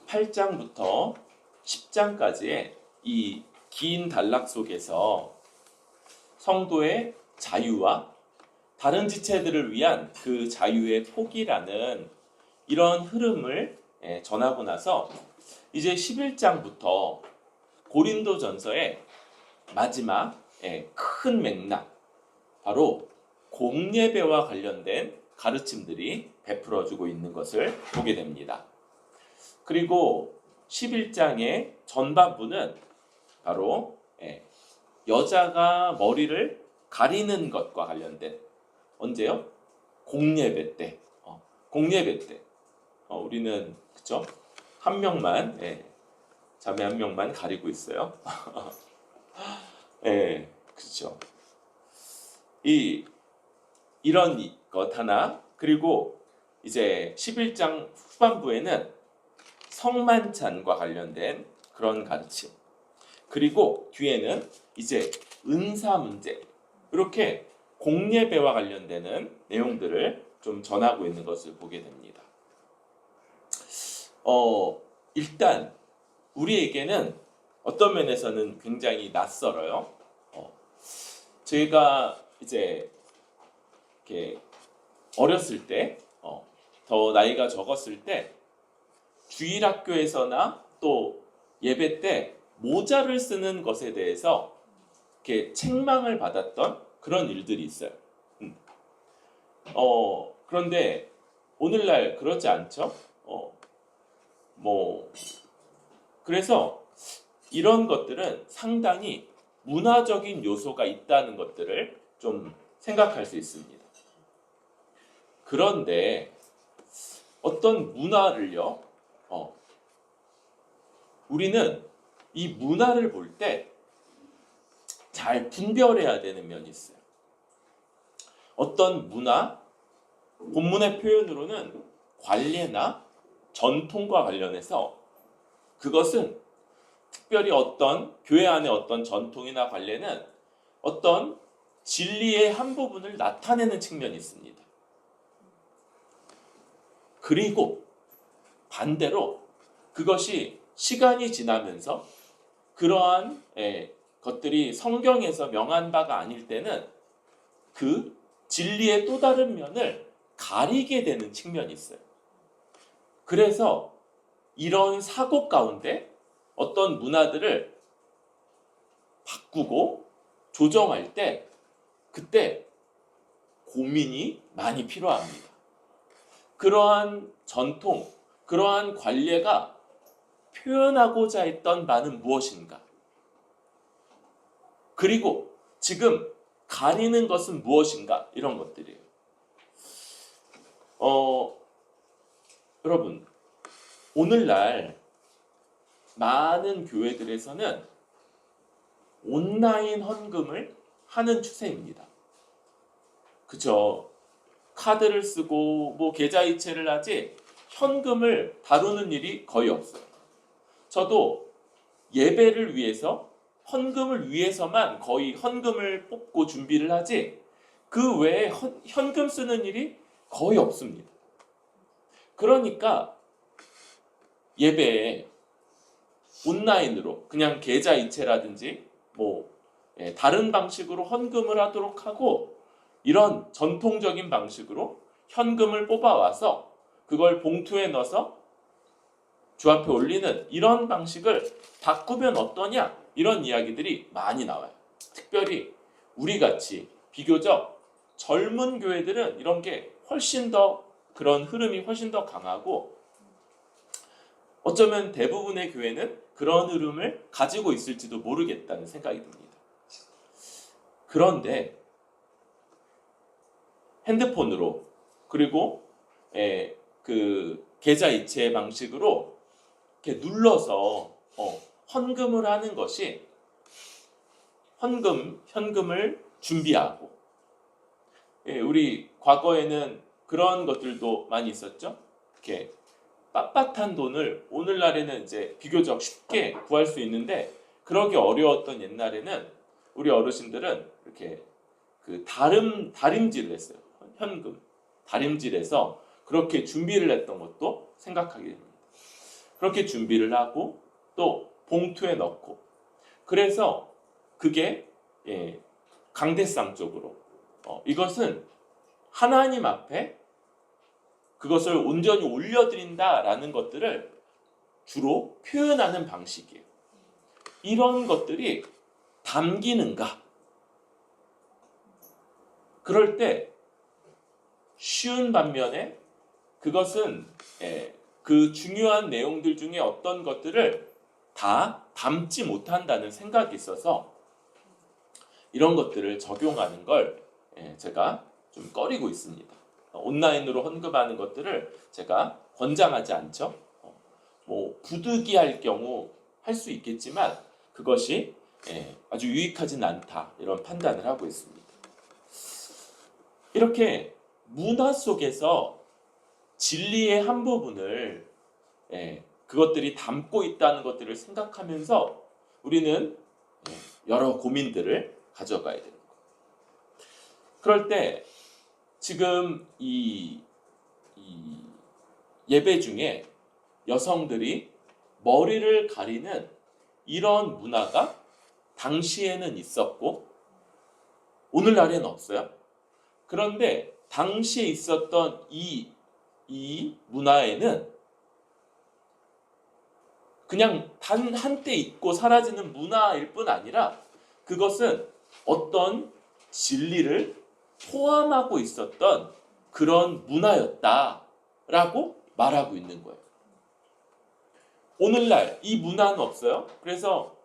8장부터 10장까지의 이 긴 단락 속에서 성도의 자유와 다른 지체들을 위한 그 자유의 포기라는 이런 흐름을 전하고 나서 이제 11장부터 고린도전서의 마지막 큰 맥락, 바로 공예배와 관련된 가르침들이 베풀어주고 있는 것을 보게 됩니다. 그리고 11장의 전반부는 바로 여자가 머리를 가리는 것과 관련된, 언제요? 공예배 때. 공예배 때. 우리는 그죠? 한 명만, 자매 한 명만 가리고 있어요. 그렇죠. 이런 것 하나, 그리고 이제 11장 후반부에는 성만찬과 관련된 그런 가르침, 그리고 뒤에는 이제 은사 문제, 이렇게 공예배와 관련되는 내용들을 좀 전하고 있는 것을 보게 됩니다. 일단 우리에게는 어떤 면에서는 굉장히 낯설어요. 제가 이제 이렇게 어렸을 때, 더 나이가 적었을 때 주일학교에서나 또 예배 때 모자를 쓰는 것에 대해서 이렇게 책망을 받았던 그런 일들이 있어요. 그런데 오늘날 그렇지 않죠? 그래서 이런 것들은 상당히 문화적인 요소가 있다는 것들을 좀 생각할 수 있습니다. 그런데 어떤 문화를요, 우리는 이 문화를 볼 때 잘 분별해야 되는 면이 있어요. 어떤 문화, 본문의 표현으로는 관례나 전통과 관련해서 그것은 특별히 어떤 교회 안의 어떤 전통이나 관례는 어떤 진리의 한 부분을 나타내는 측면이 있습니다. 그리고 반대로 그것이 시간이 지나면서 그러한 것들이 성경에서 명한 바가 아닐 때는 그 진리의 또 다른 면을 가리게 되는 측면이 있어요. 그래서 이런 사고 가운데 어떤 문화들을 바꾸고 조정할 때 그때 고민이 많이 필요합니다. 그러한 전통, 그러한 관례가 표현하고자 했던 바는 무엇인가? 그리고 지금 가리는 것은 무엇인가? 이런 것들이에요. 여러분, 오늘날 많은 교회들에서는 온라인 헌금을 하는 추세입니다. 그죠? 카드를 쓰고 계좌이체를 하지 현금을 다루는 일이 거의 없어요. 저도 예배를 위해서 헌금을 위해서만 거의 헌금을 뽑고 준비를 하지 그 외에 현금 쓰는 일이 거의 없습니다. 그러니까 예배에 온라인으로 그냥 계좌이체라든지 다른 방식으로 헌금을 하도록 하고, 이런 전통적인 방식으로 현금을 뽑아와서 그걸 봉투에 넣어서 주 앞에 올리는 이런 방식을 바꾸면 어떠냐, 이런 이야기들이 많이 나와요. 특별히 우리같이 비교적 젊은 교회들은 이런 게 훨씬 더, 그런 흐름이 훨씬 더 강하고, 어쩌면 대부분의 교회는 그런 흐름을 가지고 있을지도 모르겠다는 생각이 듭니다. 그런데 핸드폰으로, 그리고 그 계좌이체 방식으로 이렇게 눌러서 헌금을 하는 것이, 현금을 준비하고, 우리 과거에는 그런 것들도 많이 있었죠. 이렇게 빳빳한 돈을 오늘날에는 이제 비교적 쉽게 구할 수 있는데, 그러기 어려웠던 옛날에는 우리 어르신들은 이렇게 그 다림질을 했어요. 현금 다림질해서 그렇게 준비를 했던 것도 생각하게 됩니다. 그렇게 준비를 하고 또 봉투에 넣고 그래서 그게 강대상 쪽으로 이것은 하나님 앞에 그것을 온전히 올려드린다라는 것들을 주로 표현하는 방식이에요. 이런 것들이 담기는가? 그럴 때 쉬운 반면에 그것은 그 중요한 내용들 중에 어떤 것들을 다 담지 못한다는 생각이 있어서 이런 것들을 적용하는 걸 제가 좀 꺼리고 있습니다. 온라인으로 헌금하는 것들을 제가 권장하지 않죠. 뭐 부득이할 경우 할 수 있겠지만 그것이 아주 유익하진 않다 이런 판단을 하고 있습니다. 이렇게 문화 속에서 진리의 한 부분을 그것들이 담고 있다는 것들을 생각하면서 우리는 여러 고민들을 가져가야 되는 거예요. 그럴 때 지금 이 예배 중에 여성들이 머리를 가리는 이런 문화가 당시에는 있었고 오늘날에는 없어요. 그런데 당시에 있었던 이 문화에는 그냥 단 한때 있고 사라지는 문화일 뿐 아니라 그것은 어떤 진리를 포함하고 있었던 그런 문화였다라고 말하고 있는 거예요. 오늘날 이 문화는 없어요. 그래서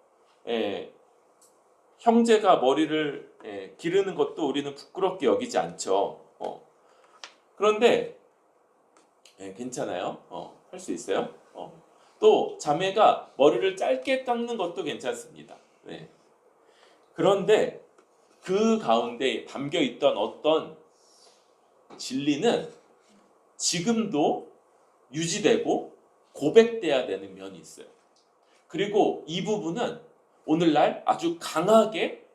형제가 머리를 기르는 것도 우리는 부끄럽게 여기지 않죠. 그런데 괜찮아요. 할 수 있어요. 또 자매가 머리를 짧게 깎는 것도 괜찮습니다. 그런데 그 가운데 담겨 있던 어떤 진리는 지금도 유지되고 고백돼야 되는 면이 있어요. 그리고 이 부분은 오늘날 아주 강하게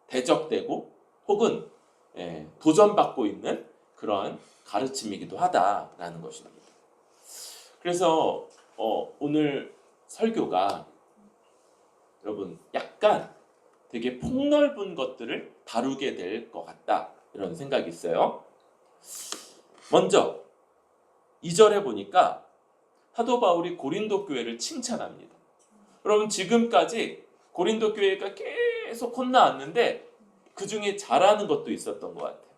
대적되고 혹은 도전받고 있는 그런 가르침이기도 하다라는 것입니다. 그래서 오늘 설교가 여러분 약간 되게 폭넓은 것들을 다루게 될 것 같다 이런 생각이 있어요. 먼저 2절에 보니까 사도 바울이 고린도 교회를 칭찬합니다. 여러분 지금까지 고린도 교회가 계속 혼나왔는데 그 중에 잘하는 것도 있었던 것 같아요.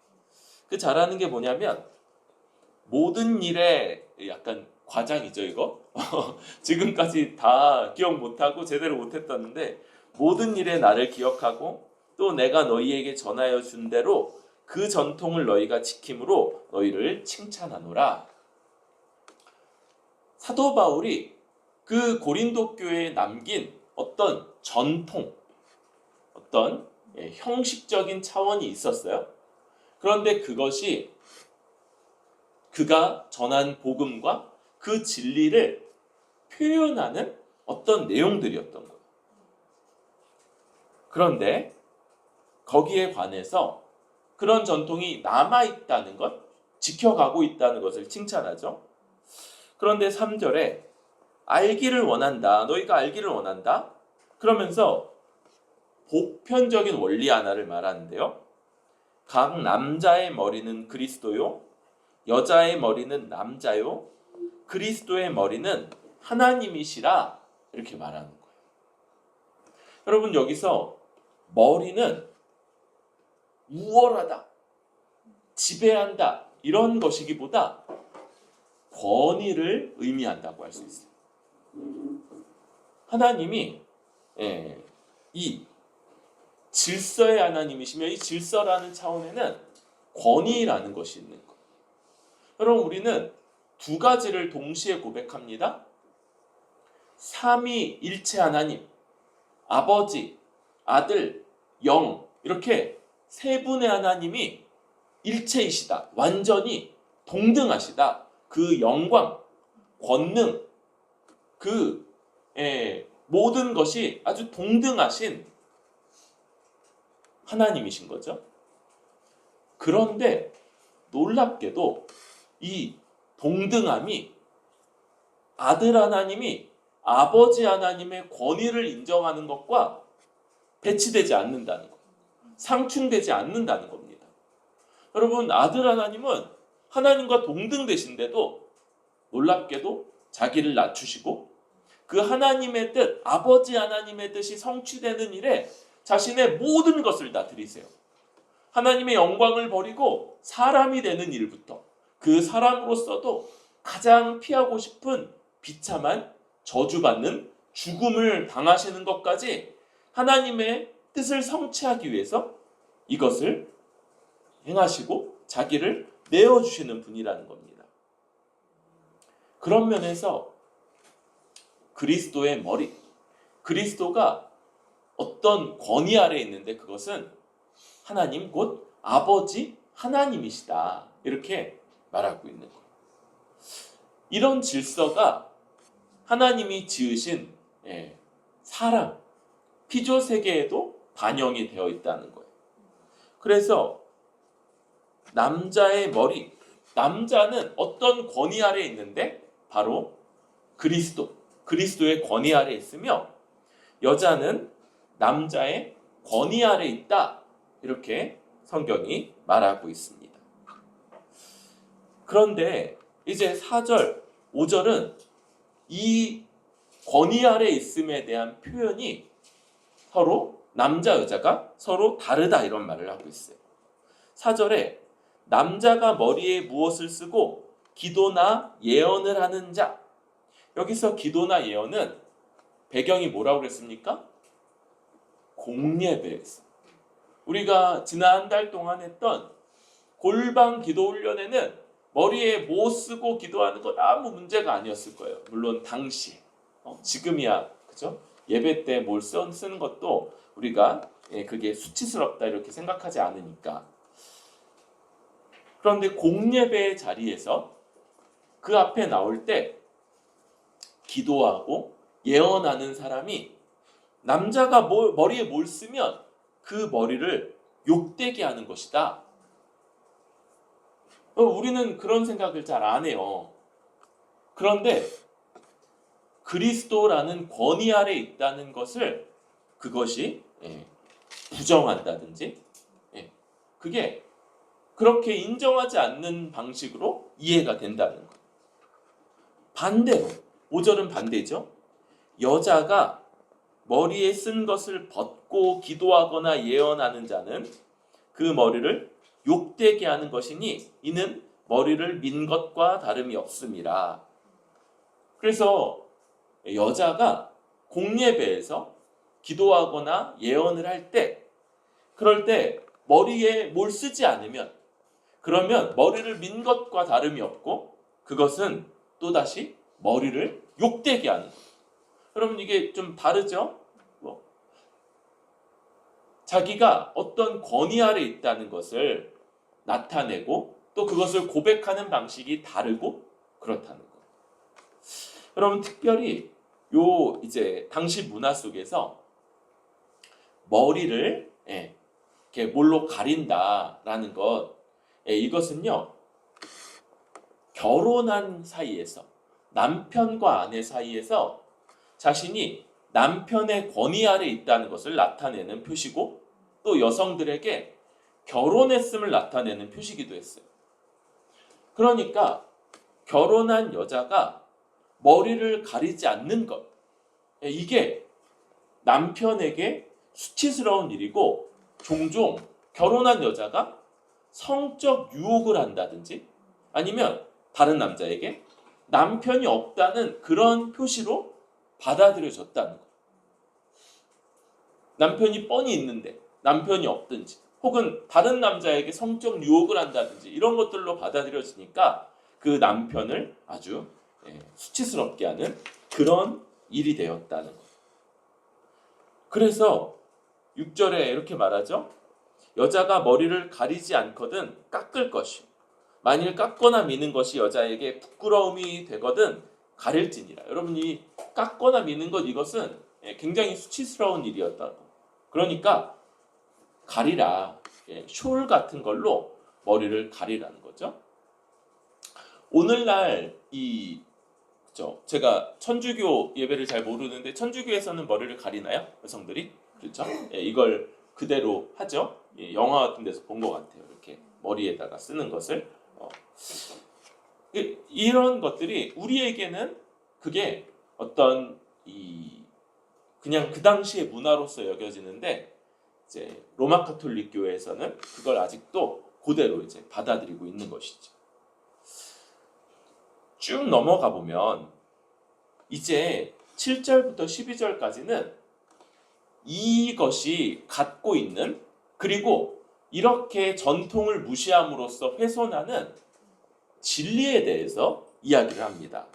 그 잘하는 게 뭐냐면 모든 일에 약간 과장이죠 이거. 지금까지 다 기억 못하고 제대로 못했다는데 모든 일에 나를 기억하고 또 내가 너희에게 전하여 준 대로 그 전통을 너희가 지킴으로 너희를 칭찬하노라. 사도 바울이 그 고린도 교회에 남긴 어떤 전통, 어떤 형식적인 차원이 있었어요. 그런데 그것이 그가 전한 복음과 그 진리를 표현하는 어떤 내용들이었던 거예요. 그런데 거기에 관해서 그런 전통이 남아있다는 것, 지켜가고 있다는 것을 칭찬하죠. 그런데 3절에 알기를 원한다. 너희가 알기를 원한다. 그러면서 보편적인 원리 하나를 말하는데요. 각 남자의 머리는 그리스도요. 여자의 머리는 남자요. 그리스도의 머리는 하나님이시라. 이렇게 말하는 거예요. 여러분 여기서 머리는 우월하다. 지배한다. 이런 것이기보다 권위를 의미한다고 할 수 있어요. 하나님이 이 질서의 하나님이시며 이 질서라는 차원에는 권위라는 것이 있는 거예요. 여러분 우리는 두 가지를 동시에 고백합니다. 삼위일체 하나님, 아버지, 아들, 영 이렇게 세 분의 하나님이 일체이시다. 완전히 동등하시다. 그 영광, 권능, 그 모든 것이 아주 동등하신 하나님이신 거죠. 그런데 놀랍게도 이 동등함이 아들 하나님이 아버지 하나님의 권위를 인정하는 것과 배치되지 않는다는 것, 상충되지 않는다는 겁니다. 여러분, 아들 하나님은 하나님과 동등되신데도 놀랍게도 자기를 낮추시고 그 하나님의 뜻, 아버지 하나님의 뜻이 성취되는 일에 자신의 모든 것을 다 드리세요. 하나님의 영광을 버리고 사람이 되는 일부터 그 사람으로서도 가장 피하고 싶은 비참한 저주받는 죽음을 당하시는 것까지 하나님의 뜻을 성취하기 위해서 이것을 행하시고 자기를 내어주시는 분이라는 겁니다. 그런 면에서 그리스도의 머리, 그리스도가 어떤 권위 아래에 있는데 그것은 하나님 곧 아버지 하나님이시다, 이렇게 말하고 있는 거예요. 이런 질서가 하나님이 지으신 사람, 피조 세계에도 반영이 되어 있다는 거예요. 그래서 남자의 머리, 남자는 어떤 권위 아래에 있는데 바로 그리스도의 권위 아래에 있으며 여자는 남자의 권위 아래에 있다, 이렇게 성경이 말하고 있습니다. 그런데 이제 4절, 5절은 이 권위 아래에 있음에 대한 표현이 서로 남자, 여자가 서로 다르다, 이런 말을 하고 있어요. 4절에 남자가 머리에 무엇을 쓰고 기도나 예언을 하는 자, 여기서 기도나 예언은 배경이 뭐라고 그랬습니까? 공예배였어요. 우리가 지난 한 달 동안 했던 골방 기도 훈련에는 머리에 뭐 쓰고 기도하는 건 아무 문제가 아니었을 거예요. 물론 당시, 지금이야 그죠? 예배 때 뭘 쓰는 것도 우리가 그게 수치스럽다 이렇게 생각하지 않으니까. 그런데 공예배의 자리에서 그 앞에 나올 때 기도하고 예언하는 사람이 남자가 머리에 뭘 쓰면 그 머리를 욕되게 하는 것이다. 우리는 그런 생각을 잘 안 해요. 그런데 그리스도라는 권위 아래에 있다는 것을 그것이 부정한다든지 그게 그렇게 인정하지 않는 방식으로 이해가 된다는 거예요. 반대로 5절은 반대죠. 여자가 머리에 쓴 것을 벗고 기도하거나 예언하는 자는 그 머리를 욕되게 하는 것이니 이는 머리를 민 것과 다름이 없음이라. 그래서 여자가 공예배에서 기도하거나 예언을 할 때, 그럴 때 머리에 뭘 쓰지 않으면, 그러면 머리를 민 것과 다름이 없고 그것은 또다시 머리를 욕되게 하는 거예요. 여러분, 이게 좀 다르죠? 자기가 어떤 권위 아래 있다는 것을 나타내고 또 그것을 고백하는 방식이 다르고 그렇다는 거예요. 여러분, 특별히 이제 당시 문화 속에서 머리를 이렇게 뭘로 가린다라는 것, 이것은요 결혼한 사이에서 남편과 아내 사이에서 자신이 남편의 권위 아래 있다는 것을 나타내는 표시고 또 여성들에게 결혼했음을 나타내는 표시기도 했어요. 그러니까 결혼한 여자가 머리를 가리지 않는 것, 이게 남편에게 수치스러운 일이고 종종 결혼한 여자가 성적 유혹을 한다든지 아니면 다른 남자에게 남편이 없다는 그런 표시로 받아들여졌다는 것. 남편이 뻔히 있는데 남편이 없든지 혹은 다른 남자에게 성적 유혹을 한다든지 이런 것들로 받아들여지니까 그 남편을 아주 수치스럽게 하는 그런 일이 되었다는 것. 그래서 6절에 이렇게 말하죠. 여자가 머리를 가리지 않거든 깎을 것이요. 만일 깎거나 미는 것이 여자에게 부끄러움이 되거든 가릴지니라. 여러분, 이 깎거나 미는 것, 이것은 굉장히 수치스러운 일이었다고. 그러니까 가리라. 숄 같은 걸로 머리를 가리라는 거죠. 오늘날 이 그죠? 제가 천주교 예배를 잘 모르는데 천주교에서는 머리를 가리나요? 여성들이? 그렇죠? 예, 이걸 그대로 하죠. 예, 영화 같은 데서 본 것 같아요. 이렇게 머리에다가 쓰는 것을. 이런 것들이 우리에게는 그게 어떤 그냥 그 당시의 문화로서 여겨지는데 이제 로마 가톨릭 교회에서는 그걸 아직도 그대로 이제 받아들이고 있는 것이죠. 쭉 넘어가 보면 이제 7절부터 12절까지는 이것이 갖고 있는, 그리고 이렇게 전통을 무시함으로써 훼손하는 진리에 대해서 이야기를 합니다.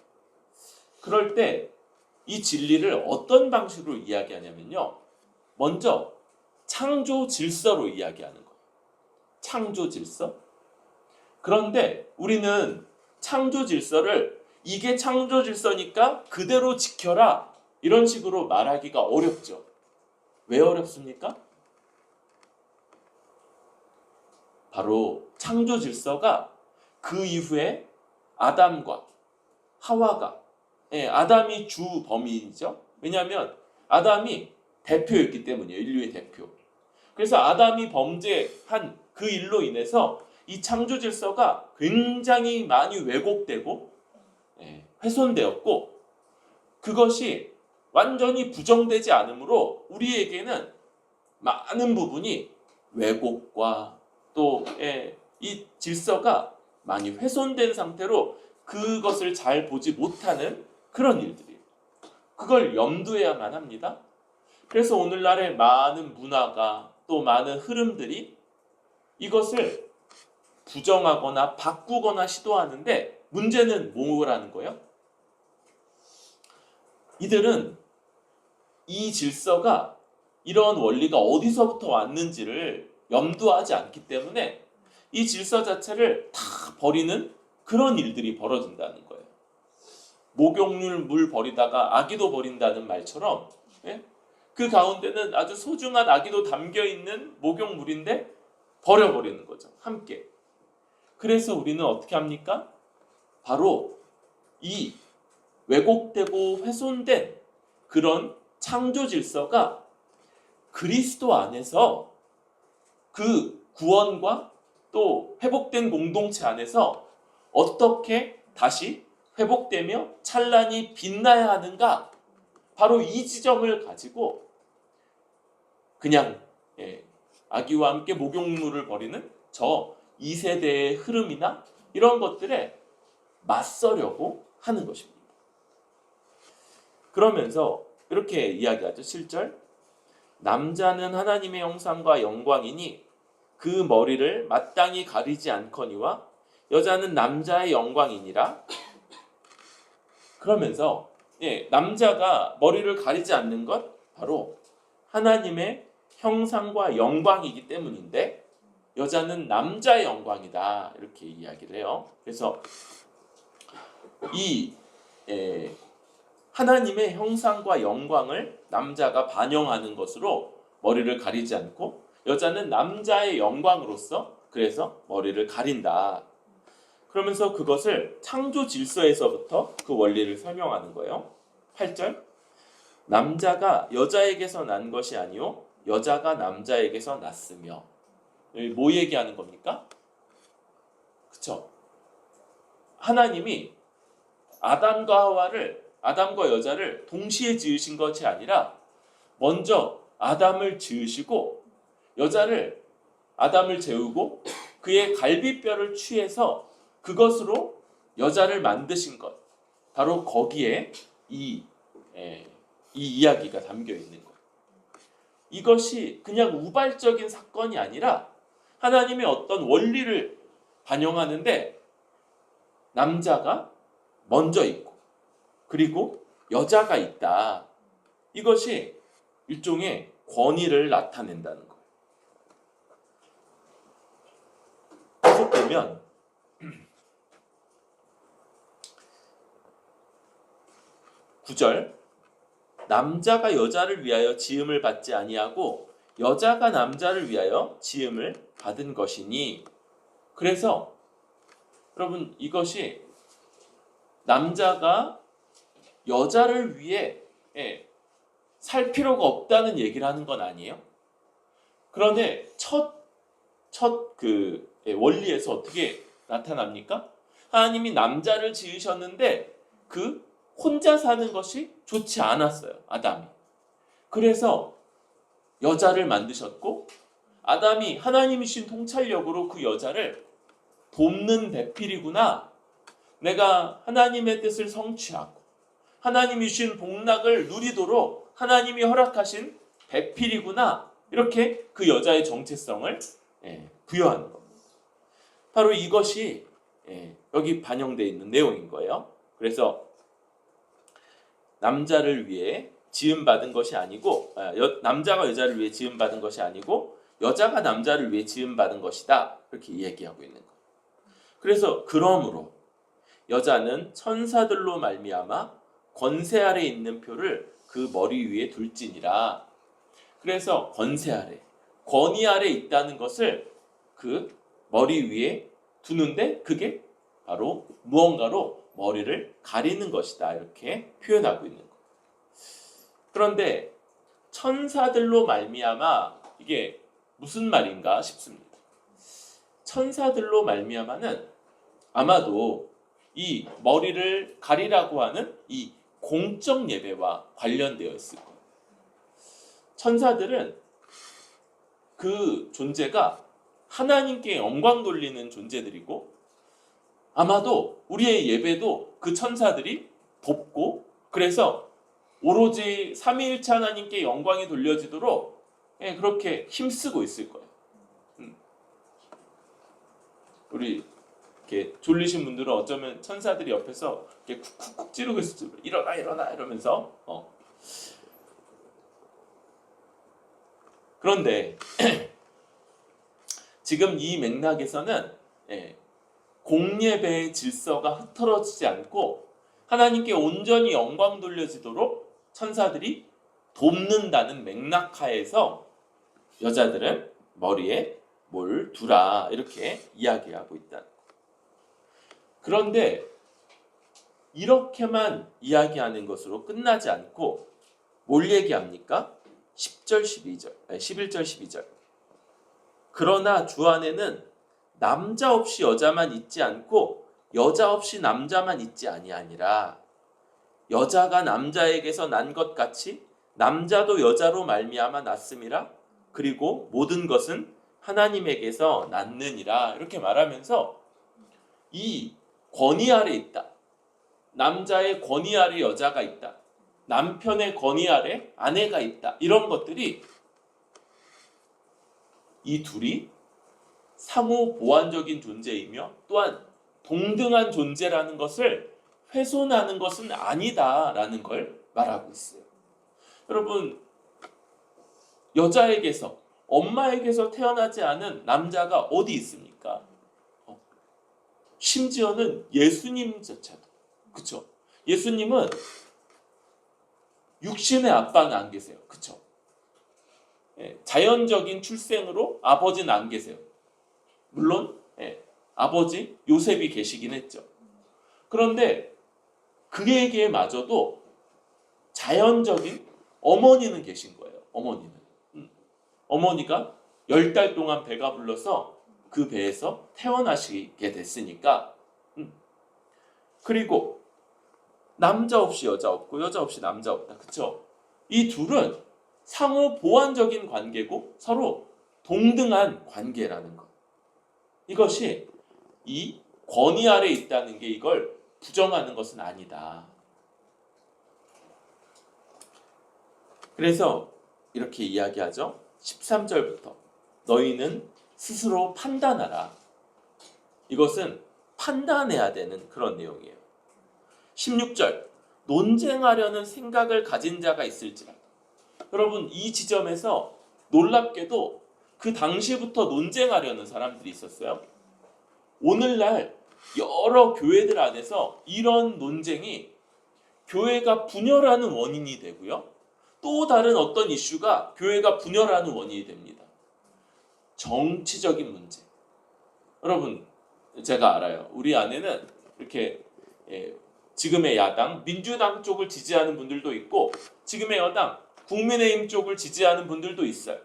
그럴 때 이 진리를 어떤 방식으로 이야기하냐면요. 먼저 창조 질서로 이야기하는 거예요. 창조 질서? 그런데 우리는 창조 질서를 이게 창조 질서니까 그대로 지켜라 이런 식으로 말하기가 어렵죠. 왜 어렵습니까? 바로 창조 질서가 그 이후에 아담과 하와가, 아담이 주 범인이죠. 왜냐하면 아담이 대표였기 때문이에요. 인류의 대표. 그래서 아담이 범죄한 그 일로 인해서 이 창조 질서가 굉장히 많이 왜곡되고 훼손되었고, 그것이 완전히 부정되지 않으므로 우리에게는 많은 부분이 왜곡과 또 이 질서가 많이 훼손된 상태로 그것을 잘 보지 못하는 그런 일들이에요. 그걸 염두해야만 합니다. 그래서 오늘날의 많은 문화가 또 많은 흐름들이 이것을 부정하거나 바꾸거나 시도하는데, 문제는 뭐라는 거예요? 이들은 이 질서가 이런 원리가 어디서부터 왔는지를 염두하지 않기 때문에 이 질서 자체를 다 버리는 그런 일들이 벌어진다는 거예요. 목욕물 물 버리다가 아기도 버린다는 말처럼, 그 가운데는 아주 소중한 아기도 담겨있는 목욕물인데 버려버리는 거죠. 함께. 그래서 우리는 어떻게 합니까? 바로 이 왜곡되고 훼손된 그런 창조 질서가 그리스도 안에서 그 구원과 또 회복된 공동체 안에서 어떻게 다시 회복되며 찬란히 빛나야 하는가, 바로 이 지점을 가지고 그냥 아기와 함께 목욕물을 버리는 저 2세대의 흐름이나 이런 것들에 맞서려고 하는 것입니다. 그러면서 이렇게 이야기하죠. 7절. 남자는 하나님의 형상과 영광이니 그 머리를 마땅히 가리지 않거니와 여자는 남자의 영광이니라. 그러면서 남자가 머리를 가리지 않는 것 바로 하나님의 형상과 영광이기 때문인데 여자는 남자의 영광이다 이렇게 이야기를 해요. 그래서 이 하나님의 형상과 영광을 남자가 반영하는 것으로 머리를 가리지 않고 여자는 남자의 영광으로서 그래서 머리를 가린다. 그러면서 그것을 창조 질서에서부터 그 원리를 설명하는 거예요. 8절. 남자가 여자에게서 난 것이 아니요 여자가 남자에게서 났으며. 여기 뭐 얘기하는 겁니까? 그쵸? 하나님이 아담과 여자를 동시에 지으신 것이 아니라 먼저 아담을 지으시고 아담을 재우고 그의 갈비뼈를 취해서 그것으로 여자를 만드신 것, 바로 거기에 이 이야기가 담겨 있는 거예요. 이것이 그냥 우발적인 사건이 아니라 하나님의 어떤 원리를 반영하는데 남자가 먼저 있고 그리고 여자가 있다. 이것이 일종의 권위를 나타낸다는 거예요. 계속되면 9절. 남자가 여자를 위하여 지음을 받지 아니하고 여자가 남자를 위하여 지음을 받은 것이니. 그래서 여러분 이것이 남자가 여자를 위해 살 필요가 없다는 얘기를 하는 건 아니에요. 그런데 첫 원리에서 어떻게 나타납니까? 하나님이 남자를 지으셨는데 그 혼자 사는 것이 좋지 않았어요. 아담이. 그래서 여자를 만드셨고 아담이 하나님이신 통찰력으로 그 여자를 돕는 배필이구나. 내가 하나님의 뜻을 성취하고 하나님이 주신 복락을 누리도록 하나님이 허락하신 배필이구나. 이렇게 그 여자의 정체성을 부여하는 겁니다. 바로 이것이 여기 반영되어 있는 내용인 거예요. 그래서 남자를 위해 지음받은 것이 아니고 남자가 여자를 위해 지음받은 것이 아니고 여자가 남자를 위해 지음받은 것이다. 이렇게 얘기하고 있는 거예요. 그래서 그러므로 여자는 천사들로 말미암아 권세 아래 있는 표를 그 머리 위에 둘지니라. 그래서 권세 아래, 권위 아래 있다는 것을 그 머리 위에 두는데 그게 바로 무언가로 머리를 가리는 것이다. 이렇게 표현하고 있는 거예요. 그런데 천사들로 말미암아 이게 무슨 말인가 싶습니다. 천사들로 말미암아는 아마도 이 머리를 가리라고 하는 이 공적 예배와 관련되어 있을 거예요. 천사들은 그 존재가 하나님께 영광 돌리는 존재들이고 아마도 우리의 예배도 그 천사들이 돕고 그래서 오로지 삼위일체 하나님께 영광이 돌려지도록 그렇게 힘쓰고 있을 거예요. 우리 이렇게 졸리신 분들은 어쩌면 천사들이 옆에서 이렇게 쿡쿡쿡 찌르고 있을 줄 일어나 이러면서 그런데 지금 이 맥락에서는 공예배의 질서가 흐트러지지 않고 하나님께 온전히 영광 돌려지도록 천사들이 돕는다는 맥락하에서 여자들은 머리에 뭘 두라 이렇게 이야기하고 있다. 그런데 이렇게만 이야기하는 것으로 끝나지 않고 뭘 얘기합니까? 10절, 12절, 11절, 12절. 그러나 주 안에는 남자 없이 여자만 있지 않고 여자 없이 남자만 있지 아니하니라. 여자가 남자에게서 난 것 같이 남자도 여자로 말미암아 났음이라. 그리고 모든 것은 하나님에게서 났느니라. 이렇게 말하면서 이 권위 아래 있다. 남자의 권위 아래 여자가 있다. 남편의 권위 아래 아내가 있다. 이런 것들이 이 둘이 상호 보완적인 존재이며 또한 동등한 존재라는 것을 훼손하는 것은 아니다라는 걸 말하고 있어요. 여러분, 여자에게서 엄마에게서 태어나지 않은 남자가 어디 있습니까? 심지어는 예수님조차도 그쵸? 예수님은 육신의 아빠는 안 계세요. 그쵸? 자연적인 출생으로 아버지는 안 계세요. 물론 아버지 요셉이 계시긴 했죠. 그런데 그에게 마저도 자연적인 어머니는 계신 거예요. 어머니가 10달 동안 배가 불러서 그 배에서 태어나시게 됐으니까 그리고 남자 없이 여자 없고 여자 없이 남자 없다. 그쵸? 이 둘은 상호 보완적인 관계고 서로 동등한 관계라는 것. 이것이 이 권위 아래 있다는 게 이걸 부정하는 것은 아니다. 그래서 이렇게 이야기하죠. 13절부터 너희는 스스로 판단하라. 이것은 판단해야 되는 그런 내용이에요. 16절 논쟁하려는 생각을 가진 자가 있을지라. 여러분 이 지점에서 놀랍게도 그 당시부터 논쟁하려는 사람들이 있었어요. 오늘날 여러 교회들 안에서 이런 논쟁이 교회가 분열하는 원인이 되고요. 또 다른 어떤 이슈가 교회가 분열하는 원인이 됩니다. 정치적인 문제. 여러분 제가 알아요. 우리 안에는 이렇게 지금의 야당 민주당 쪽을 지지하는 분들도 있고 지금의 여당 국민의힘 쪽을 지지하는 분들도 있어요.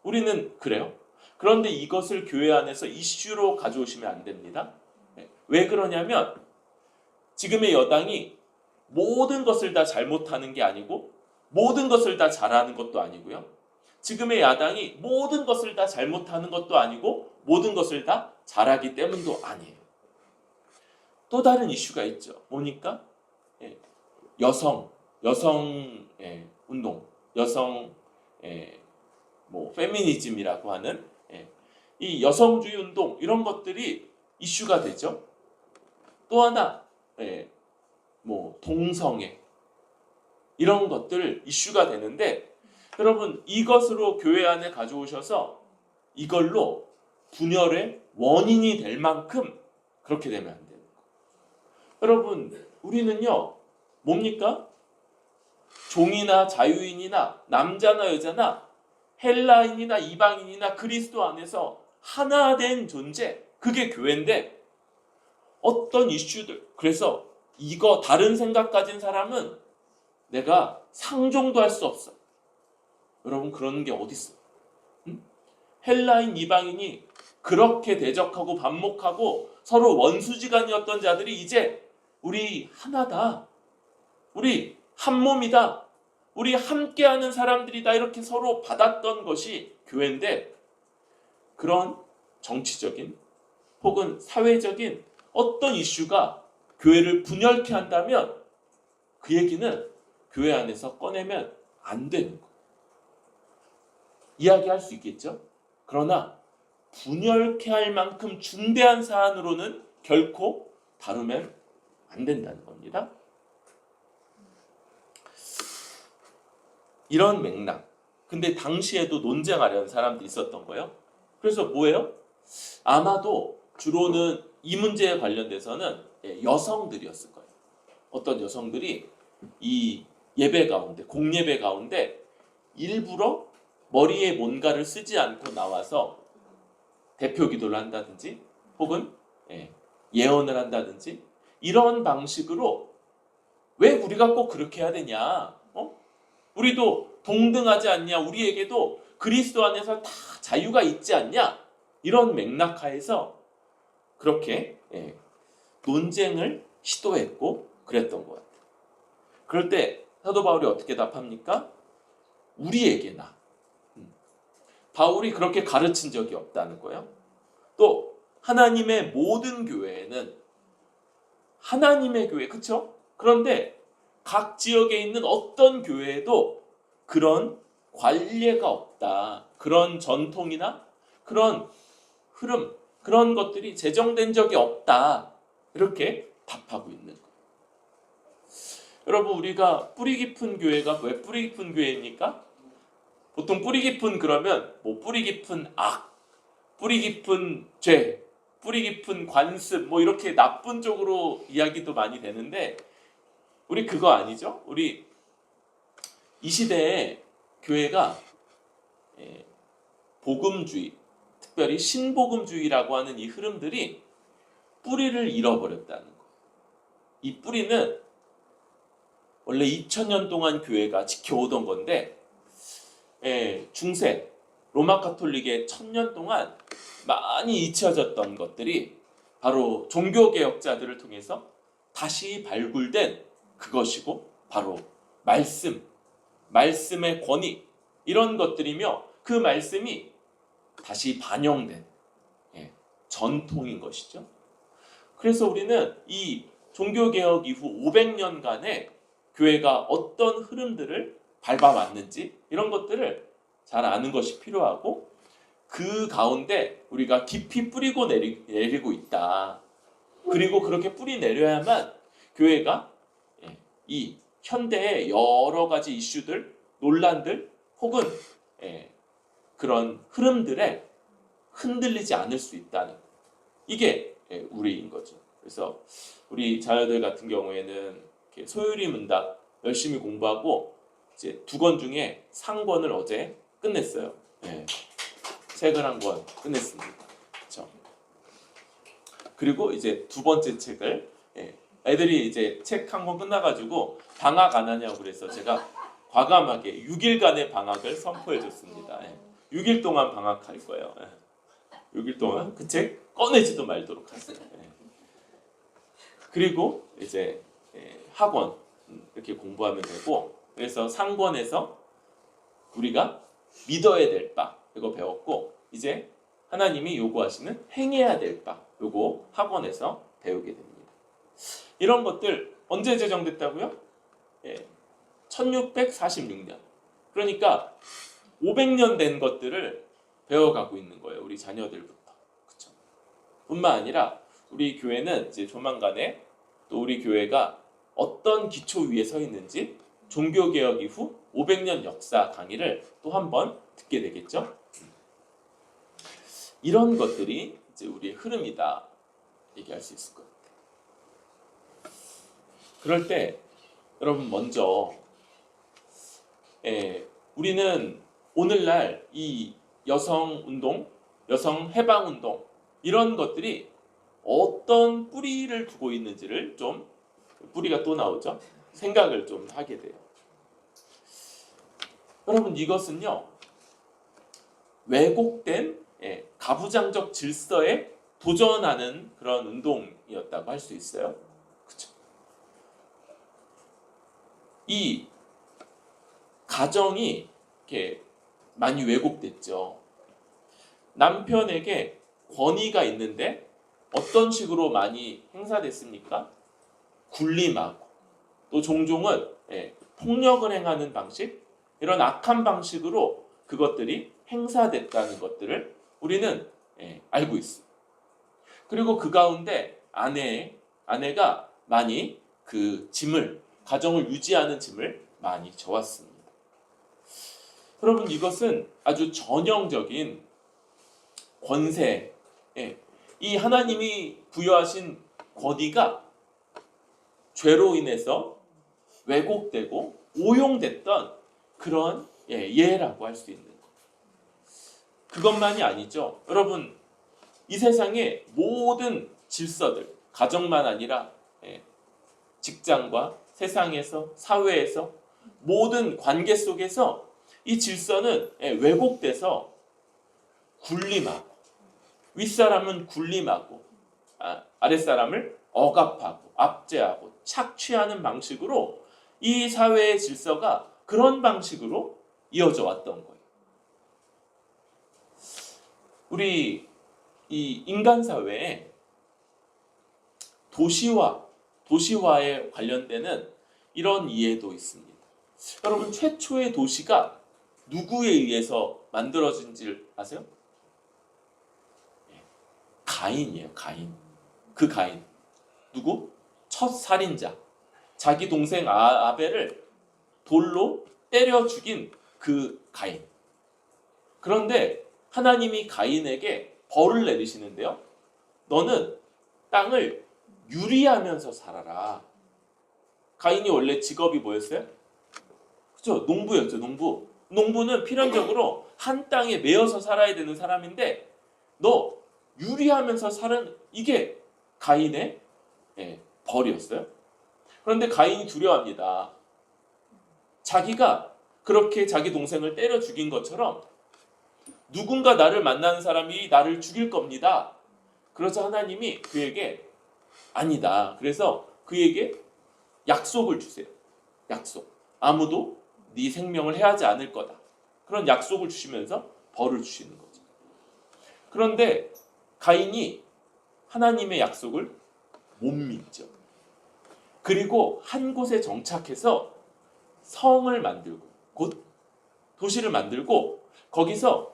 우리는 그래요. 그런데 이것을 교회 안에서 이슈로 가져오시면 안 됩니다. 왜 그러냐면 지금의 여당이 모든 것을 다 잘못하는 게 아니고 모든 것을 다 잘하는 것도 아니고요. 지금의 야당이 모든 것을 다 잘못하는 것도 아니고 모든 것을 다 잘하기 때문도 아니에요. 또 다른 이슈가 있죠. 뭐니까? 여성 운동, 여성 페미니즘이라고 하는 이 여성주의 운동 이런 것들이 이슈가 되죠. 또 하나 동성애 이런 것들 이슈가 되는데 여러분 이것으로 교회 안에 가져오셔서 이걸로 분열의 원인이 될 만큼 그렇게 되면 안 돼요. 여러분 우리는요 뭡니까? 종이나 자유인이나 남자나 여자나 헬라인이나 이방인이나 그리스도 안에서 하나 된 존재 그게 교회인데 어떤 이슈들 그래서 이거 다른 생각 가진 사람은 내가 상종도 할 수 없어. 여러분 그러는 게 어디 있어? 헬라인 이방인이 그렇게 대적하고 반목하고 서로 원수지간이었던 자들이 이제 우리 하나다. 우리 한 몸이다. 우리 함께하는 사람들이다. 이렇게 서로 받았던 것이 교회인데 그런 정치적인 혹은 사회적인 어떤 이슈가 교회를 분열케 한다면 그 얘기는 교회 안에서 꺼내면 안 되는 거예요. 이야기할 수 있겠죠? 그러나 분열케 할 만큼 중대한 사안으로는 결코 다루면 안 된다는 겁니다. 이런 맥락. 근데 당시에도 논쟁하려는 사람들이 있었던 거예요. 그래서 뭐예요? 아마도 주로는 이 문제에 관련돼서는 여성들이었을 거예요. 어떤 여성들이 이 예배 가운데, 공예배 가운데 일부러 머리에 뭔가를 쓰지 않고 나와서 대표 기도를 한다든지 혹은 예언을 한다든지 이런 방식으로 왜 우리가 꼭 그렇게 해야 되냐? 우리도 동등하지 않냐? 우리에게도 그리스도 안에서 다 자유가 있지 않냐? 이런 맥락하에서 그렇게 논쟁을 시도했고 그랬던 것 같아요. 그럴 때 사도 바울이 어떻게 답합니까? 우리에게나 바울이 그렇게 가르친 적이 없다는 거예요. 또 하나님의 모든 교회에는 하나님의 교회, 그렇죠? 그런데 각 지역에 있는 어떤 교회에도 그런 관례가 없다. 그런 전통이나 그런 흐름, 그런 것들이 제정된 적이 없다. 이렇게 답하고 있는 거예요. 여러분 우리가 뿌리 깊은 교회가 왜 뿌리 깊은 교회입니까? 보통 뿌리 깊은 그러면 뿌리 깊은 악, 뿌리 깊은 죄, 뿌리 깊은 관습 이렇게 나쁜 쪽으로 이야기도 많이 되는데 우리 그거 아니죠? 우리 이 시대에 교회가 복음주의, 특별히 신복음주의라고 하는 이 흐름들이 뿌리를 잃어버렸다는 거예요. 이 뿌리는 원래 2000년 동안 교회가 지켜오던 건데 중세 로마 카톨릭의 1000년 동안 많이 잊혀졌던 것들이 바로 종교개혁자들을 통해서 다시 발굴된 그것이고 바로 말씀의 권위 이런 것들이며 그 말씀이 다시 반영된 전통인 것이죠. 그래서 우리는 이 종교개혁 이후 500년간의 교회가 어떤 흐름들을 밟아왔는지 이런 것들을 잘 아는 것이 필요하고 그 가운데 우리가 깊이 뿌리고 내리고 있다. 그리고 그렇게 뿌리 내려야만 교회가 이 현대의 여러 가지 이슈들, 논란들 혹은 그런 흐름들에 흔들리지 않을 수 있다는 이게 우리인 거죠. 그래서 우리 자녀들 같은 경우에는 이렇게 소율이 문답 열심히 공부하고 이제 2권 중에 3권을 어제 끝냈어요. 책을 1권 끝냈습니다. 그렇죠? 그리고 이제 2번째 책을 애들이 이제 책 한 권 끝나가지고 방학 안 하냐고 그래서 제가 과감하게 6일간의 방학을 선포해줬습니다. 6일 동안 방학할 거예요. 6일 동안 그 책 꺼내지도 말도록 하세요. 그리고 이제 학원 이렇게 공부하면 되고, 그래서 상권에서 우리가 믿어야 될 바 이거 배웠고, 이제 하나님이 요구하시는 행해야 될 바 요거 학원에서 배우게 됩니다. 이런 것들 언제 제정됐다고요? 1646년. 그러니까 500년 된 것들을 배워가고 있는 거예요. 우리 자녀들부터. 그쵸? 뿐만 아니라 우리 교회는 이제 조만간에 또 우리 교회가 어떤 기초 위에 서 있는지 종교개혁 이후 500년 역사 강의를 또 한 번 듣게 되겠죠. 이런 것들이 이제 우리의 흐름이다 얘기할 수 있을 것 같아요. 그럴 때 여러분 먼저 우리는 오늘날 이 여성 운동, 여성 해방 운동 이런 것들이 어떤 뿌리를 두고 있는지를 좀, 뿌리가 또 나오죠. 생각을 좀 하게 돼요. 여러분 이것은요, 왜곡된 가부장적 질서에 도전하는 그런 운동이었다고 할 수 있어요. 그렇죠? 이 가정이 이렇게 많이 왜곡됐죠. 남편에게 권위가 있는데 어떤 식으로 많이 행사됐습니까? 군림하고, 또 종종은 폭력을 행하는 방식, 이런 악한 방식으로 그것들이 행사됐다는 것들을 우리는 알고 있습니다. 그리고 그 가운데 아내가 많이 그 짐을, 가정을 유지하는 짐을 많이 져왔습니다. 여러분 이것은 아주 전형적인 권세, 이 하나님이 부여하신 권위가 죄로 인해서 왜곡되고 오용됐던 그런 예라고 할 수 있는 것. 그것만이 아니죠. 여러분 이 세상의 모든 질서들, 가정만 아니라 직장과 세상에서, 사회에서, 모든 관계 속에서 이 질서는 왜곡돼서 군림하고, 윗사람은 군림하고 아랫사람을 억압하고 압제하고 착취하는 방식으로 이 사회의 질서가 그런 방식으로 이어져 왔던 거예요. 우리 이 인간 사회에 도시화에 관련되는 이런 이해도 있습니다. 여러분 최초의 도시가 누구에 의해서 만들어진지 아세요? 가인이에요. 가인. 그 가인. 누구? 첫 살인자. 자기 동생 아벨을 돌로 때려 죽인 그 가인. 그런데 하나님이 가인에게 벌을 내리시는데요. 너는 땅을 유리하면서 살아라. 가인이 원래 직업이 뭐였어요? 그죠? 농부였죠. 농부. 농부는 필연적으로 한 땅에 매여서 살아야 되는 사람인데 너 유리하면서 사는, 이게 가인의 벌이었어요. 그런데 가인이 두려워합니다. 자기가 그렇게 자기 동생을 때려 죽인 것처럼 누군가 나를 만나는 사람이 나를 죽일 겁니다. 그래서 하나님이 그에게 아니다. 그래서 그에게 약속을 주세요. 약속. 아무도 네 생명을 해하지 않을 거다. 그런 약속을 주시면서 벌을 주시는 거죠. 그런데 가인이 하나님의 약속을 못 믿죠. 그리고 한 곳에 정착해서 성을 만들고, 곧 도시를 만들고 거기서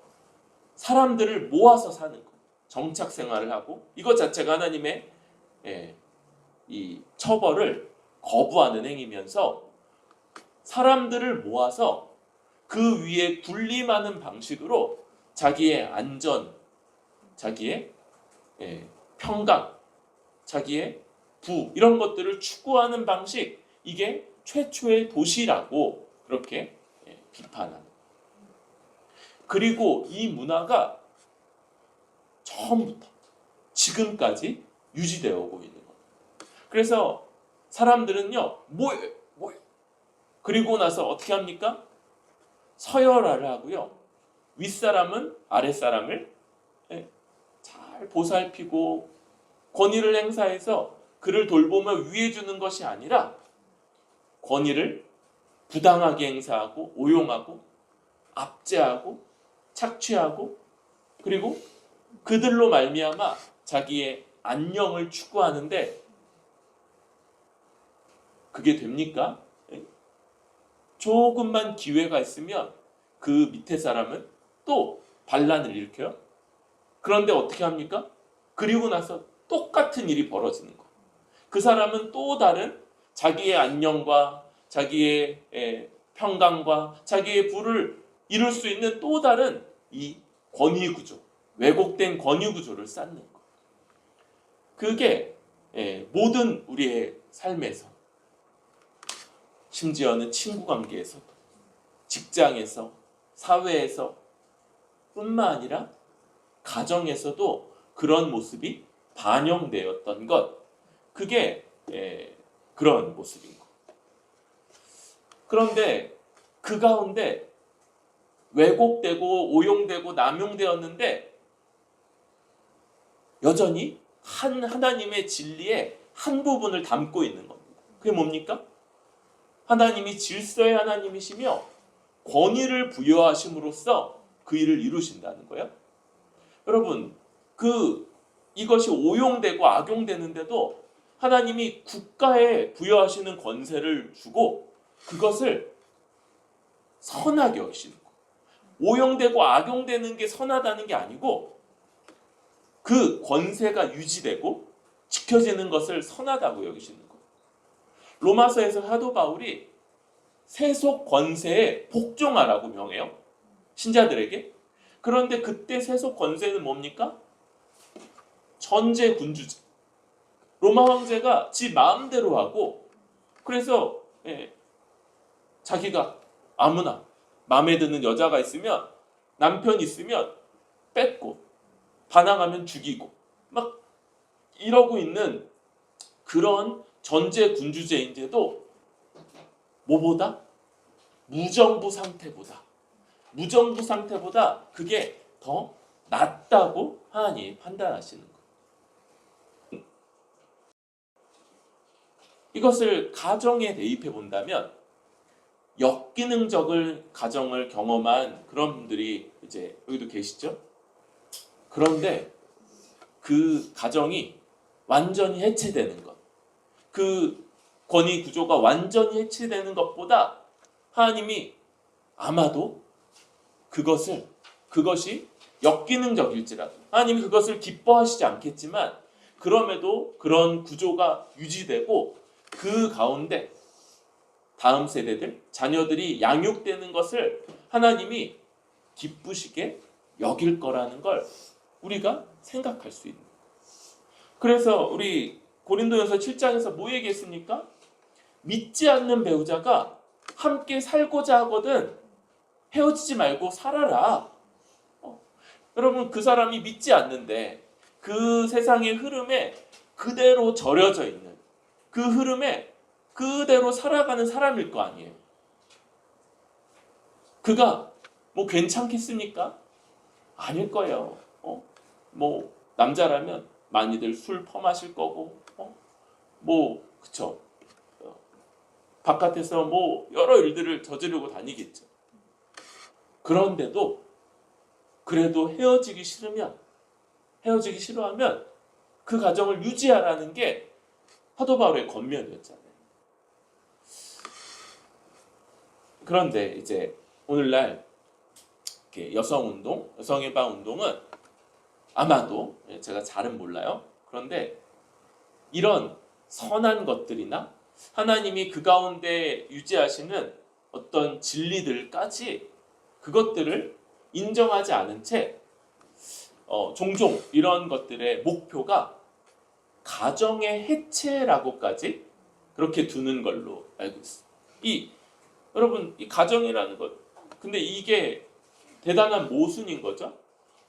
사람들을 모아서 사는 거예요. 정착 생활을 하고, 이것 자체가 하나님의 이 처벌을 거부하는 행위면서 사람들을 모아서 그 위에 군림하는 방식으로 자기의 안전, 자기의 평강, 자기의 부, 이런 것들을 추구하는 방식, 이게 최초의 도시라고 그렇게 비판합니다. 그리고 이 문화가 처음부터 지금까지 유지되어 오고 있는 겁니다. 그래서 사람들은요, 뭐예요? 그리고 나서 어떻게 합니까? 서열화를 하고요. 윗사람은 아랫사람을 잘 보살피고 권위를 행사해서 그를 돌보며 위해 주는 것이 아니라 권위를 부당하게 행사하고 오용하고 압제하고 착취하고 그리고 그들로 말미암아 자기의 안녕을 추구하는데 그게 됩니까? 조금만 기회가 있으면 그 밑에 사람은 또 반란을 일으켜요. 그런데 어떻게 합니까? 그리고 나서 똑같은 일이 벌어지는 거예요. 그 사람은 또 다른 자기의 안녕과 자기의 평강과 자기의 부를 이룰 수 있는 또 다른 이 권위 구조, 왜곡된 권위 구조를 쌓는 거예요. 그게 모든 우리의 삶에서, 심지어는 친구 관계에서도, 직장에서, 사회에서 뿐만 아니라 가정에서도 그런 모습이 반영되었던 것, 그게 그런 모습인 것. 그런데 그 가운데 왜곡되고 오용되고 남용되었는데 여전히 하나님의 진리의 한 부분을 담고 있는 겁니다. 그게 뭡니까? 하나님이 질서의 하나님이시며 권위를 부여하심으로써 그 일을 이루신다는 거예요. 여러분, 이것이 오용되고 악용되는데도 하나님이 국가에 부여하시는 권세를 주고 그것을 선하게 여기시는 거예요. 오용되고 악용되는 게 선하다는 게 아니고 그 권세가 유지되고 지켜지는 것을 선하다고 여기시는 거예요. 로마서에서 사도 바울이 세속 권세에 복종하라고 명해요. 신자들에게. 그런데 그때 세속 권세는 뭡니까? 전제 군주제. 로마 황제가 지 마음대로 하고 그래서 자기가 아무나 마음에 드는 여자가 있으면 남편 있으면 뺏고 반항하면 죽이고 막 이러고 있는 그런 전제 군주제인데도 뭐보다? 무정부 상태보다 그게 더 낫다고 하나님이 판단하시는 거예요. 이것을 가정에 대입해 본다면 역기능적을 가정을 경험한 그런 분들이 이제 여기도 계시죠? 그런데 그 가정이 완전히 해체되는 것, 그 권위 구조가 완전히 해체되는 것보다 하나님이 아마도 그것이 역기능적일지라도 하나님이 그것을 기뻐하시지 않겠지만 그럼에도 그런 구조가 유지되고 그 가운데 다음 세대들, 자녀들이 양육되는 것을 하나님이 기쁘시게 여길 거라는 걸 우리가 생각할 수 있는 거예요. 그래서 우리 고린도전서 7장에서 뭐 얘기했습니까? 믿지 않는 배우자가 함께 살고자 하거든 헤어지지 말고 살아라. 여러분, 그 사람이 믿지 않는데 그 세상의 흐름에 그대로 절여져 있는 그 흐름에 그대로 살아가는 사람일 거 아니에요. 그가 뭐 괜찮겠습니까? 아닐 거예요. 뭐 남자라면 많이들 술 퍼마실 거고, 그쵸? 바깥에서 뭐 여러 일들을 저지르고 다니겠죠. 그런데도 그래도 헤어지기 싫어하면 그 가정을 유지하라는 게 사도 바울의 권면이었잖아요. 그런데 이제 오늘날 여성운동, 여성해방운동은 아마도 제가 잘은 몰라요. 그런데 이런 선한 것들이나 하나님이 그 가운데 유지하시는 어떤 진리들까지 그것들을 인정하지 않은 채 종종 이런 것들의 목표가 가정의 해체라고까지 그렇게 두는 걸로 알고 있어요. 여러분, 이 가정이라는 것, 근데 이게 대단한 모순인 거죠.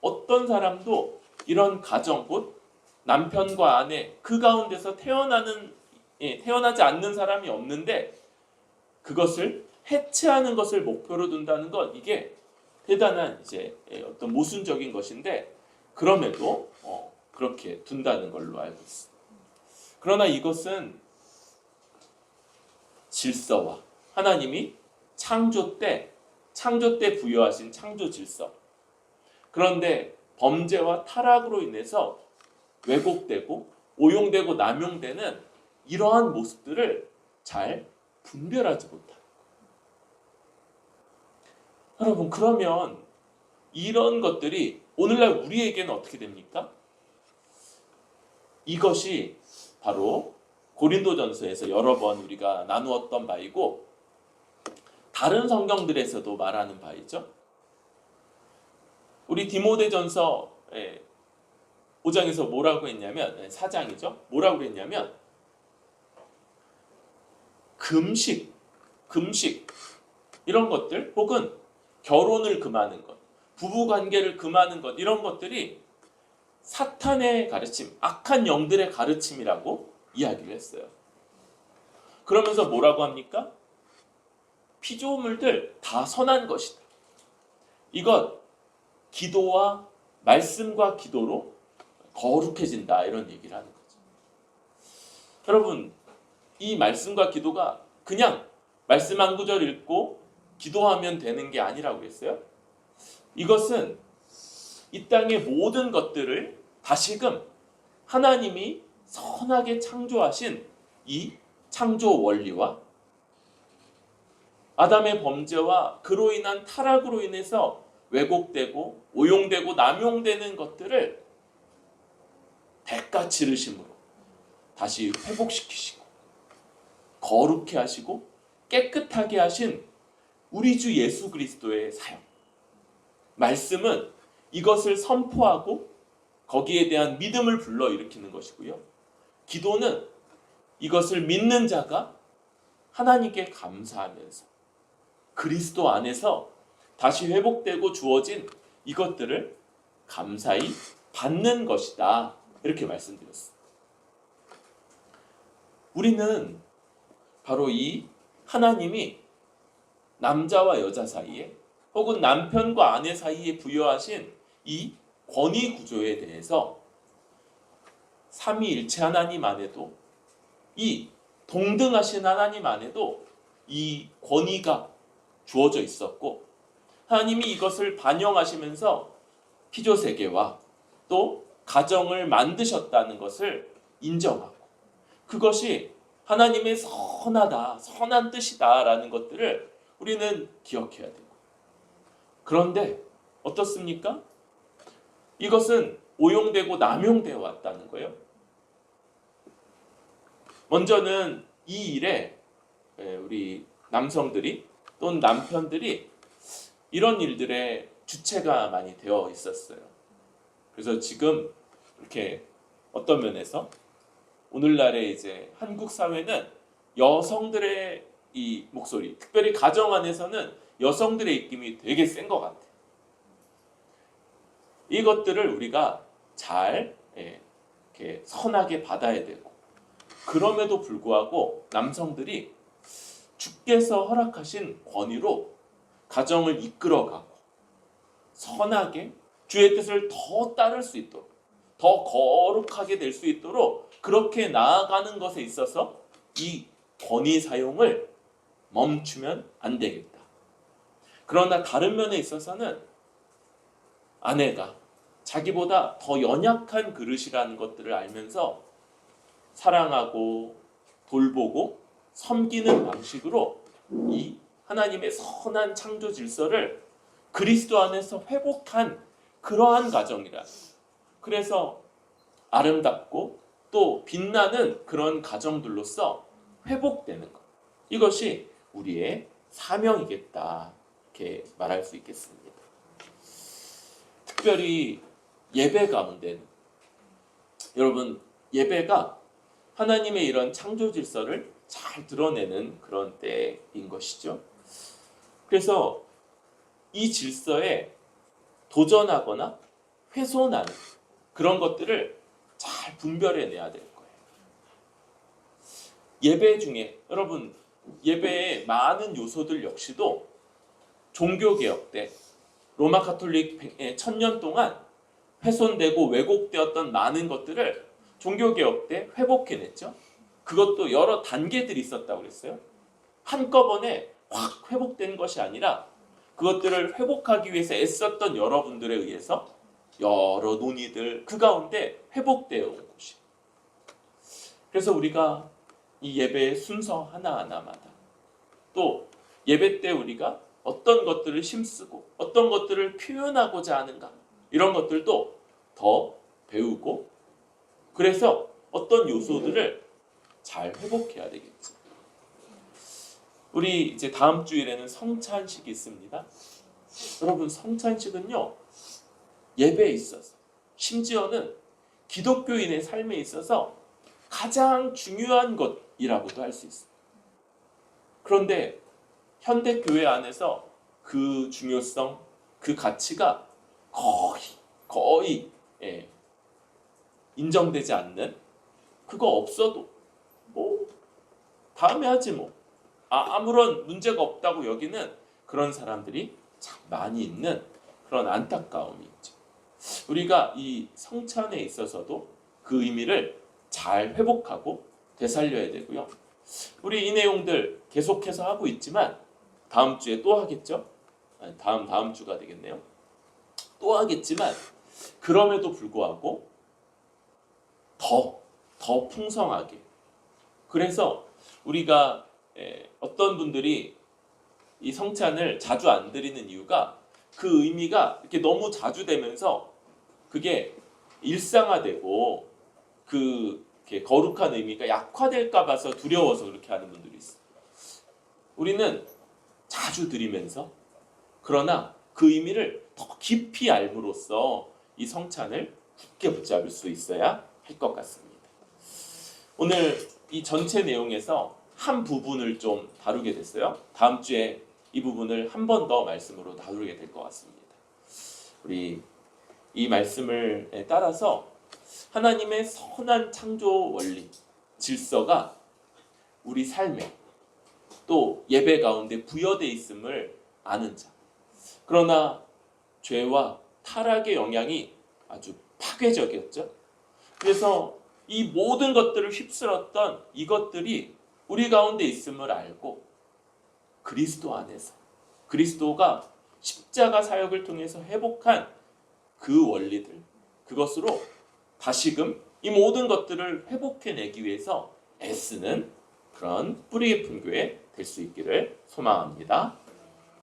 어떤 사람도 이런 가정, 곧 남편과 아내, 그 가운데서 태어나는 태어나지 않는 사람이 없는데 그것을 해체하는 것을 목표로 둔다는 것, 이게 대단한 이제 어떤 모순적인 것인데 그럼에도 그렇게 둔다는 걸로 알고 있습니다. 그러나 이것은 질서와 하나님이 창조 때 부여하신 창조 질서, 그런데 범죄와 타락으로 인해서 왜곡되고 오용되고 남용되는 이러한 모습들을 잘 분별하지 못합니다. 여러분, 그러면 이런 것들이 오늘날 우리에게는 어떻게 됩니까? 이것이 바로 고린도전서에서 여러 번 우리가 나누었던 바이고 다른 성경들에서도 말하는 바이죠. 우리 디모데전서 5장에서 뭐라고 했냐면, 4장이죠. 뭐라고 했냐면 금식 이런 것들, 혹은 결혼을 금하는 것, 부부관계를 금하는 것, 이런 것들이 사탄의 가르침, 악한 영들의 가르침이라고 이야기를 했어요. 그러면서 뭐라고 합니까? 피조물들 다 선한 것이다. 이것 기도와 말씀과 기도로 거룩해진다, 이런 얘기를 하는 거죠. 여러분, 이 말씀과 기도가 그냥 말씀 한 구절 읽고 기도하면 되는 게 아니라고 했어요. 이것은 이 땅의 모든 것들을 다시금 하나님이 선하게 창조하신 이 창조 원리와 아담의 범죄와 그로 인한 타락으로 인해서 왜곡되고 오용되고 남용되는 것들을 대가 치르심으로 다시 회복시키시고 거룩해 하시고 깨끗하게 하신 우리 주 예수 그리스도의 사역, 말씀은 이것을 선포하고 거기에 대한 믿음을 불러일으키는 것이고요. 기도는 이것을 믿는 자가 하나님께 감사하면서 그리스도 안에서 다시 회복되고 주어진 이것들을 감사히 받는 것이다, 이렇게 말씀드렸습니다. 우리는 바로 이 하나님이 남자와 여자 사이에 혹은 남편과 아내 사이에 부여하신 이 권위 구조에 대해서 삼위일체 하나님 안에도, 이 동등하신 하나님 안에도 이 권위가 주어져 있었고, 하나님이 이것을 반영하시면서 피조세계와 또 가정을 만드셨다는 것을 인정하고, 그것이 하나님의 선한 뜻이다라는 것들을 우리는 기억해야 되고, 그런데 어떻습니까? 이것은 오용되고 남용되어 왔다는 거예요. 먼저는 이 일에 우리 남성들이 또는 남편들이 이런 일들의 주체가 많이 되어 있었어요. 그래서 지금 이렇게 어떤 면에서 오늘날의 이제 한국 사회는 여성들의 이 목소리, 특별히 가정 안에서는 여성들의 입김이 되게 센 것 같아요. 이것들을 우리가 잘 이렇게 선하게 받아야 되고, 그럼에도 불구하고 남성들이 주께서 허락하신 권위로 가정을 이끌어가고 선하게 주의 뜻을 더 따를 수 있도록, 더 거룩하게 될 수 있도록 그렇게 나아가는 것에 있어서 이 권위 사용을 멈추면 안 되겠다. 그러나 다른 면에 있어서는 아내가 자기보다 더 연약한 그릇이라는 것들을 알면서 사랑하고 돌보고 섬기는 방식으로 이 하나님의 선한 창조 질서를 그리스도 안에서 회복한 그러한 가정이라. 그래서 아름답고 또 빛나는 그런 가정들로서 회복되는 것, 이것이 우리의 사명이겠다, 이렇게 말할 수 있겠습니다. 특별히 예배 가운데는, 여러분, 예배가 하나님의 이런 창조 질서를 잘 드러내는 그런 때인 것이죠. 그래서 이 질서에 도전하거나 훼손하는 그런 것들을 잘 분별해내야 될 거예요. 예배 중에 여러분 예배의 많은 요소들 역시도 종교개혁 때 로마 가톨릭 1000년 동안 훼손되고 왜곡되었던 많은 것들을 종교개혁 때 회복해냈죠. 그것도 여러 단계들이 있었다고 그랬어요. 한꺼번에 확 회복된 것이 아니라 그것들을 회복하기 위해서 애썼던 여러분들에 의해서 여러 논의들 그 가운데 회복되어 온 것이. 그래서 우리가 이 예배의 순서 하나하나마다 또 예배 때 우리가 어떤 것들을 힘쓰고 어떤 것들을 표현하고자 하는가 이런 것들도 더 배우고 그래서 어떤 요소들을 잘 회복해야 되겠지. 우리 이제 다음 주일에는 성찬식이 있습니다. 여러분 성찬식은요 예배에 있어서 심지어는 기독교인의 삶에 있어서 가장 중요한 것이라고도 할 수 있어요. 그런데 현대 교회 안에서 그 중요성, 그 가치가 거의 인정되지 않는 그거 없어도 뭐 다음에 하지 뭐 아무런 문제가 없다고 여기는 그런 사람들이 참 많이 있는 그런 안타까움이 있죠. 우리가 이 성찬에 있어서도 그 의미를 잘 회복하고 되살려야 되고요. 우리 이 내용들 계속해서 하고 있지만 다음 주에 또 하겠죠? 아니, 다음 주가 되겠네요. 또 하겠지만 그럼에도 불구하고 더 풍성하게 그래서 우리가 어떤 분들이 이 성찬을 자주 안 드리는 이유가 그 의미가 이렇게 너무 자주 되면서 그게 일상화되고 그 거룩한 의미가 약화될까 봐서 두려워서 그렇게 하는 분들이 있어요. 우리는 자주 드리면서 그러나 그 의미를 더 깊이 알므로써 이 성찬을 굳게 붙잡을 수 있어야 할 것 같습니다. 오늘 이 전체 내용에서 한 부분을 좀 다루게 됐어요. 다음 주에 이 부분을 한 번 더 말씀으로 다루게 될 것 같습니다. 우리 이 말씀을 따라서 하나님의 선한 창조 원리, 질서가 우리 삶에 또 예배 가운데 부여되어 있음을 아는 자. 그러나 죄와 타락의 영향이 아주 파괴적이었죠. 그래서 이 모든 것들을 휩쓸었던 이것들이 우리 가운데 있음을 알고 그리스도 안에서 그리스도가 십자가 사역을 통해서 회복한 그 원리들 그것으로 다시금 이 모든 것들을 회복해내기 위해서 애쓰는 그런 뿌리 깊은 교회 될 수 있기를 소망합니다.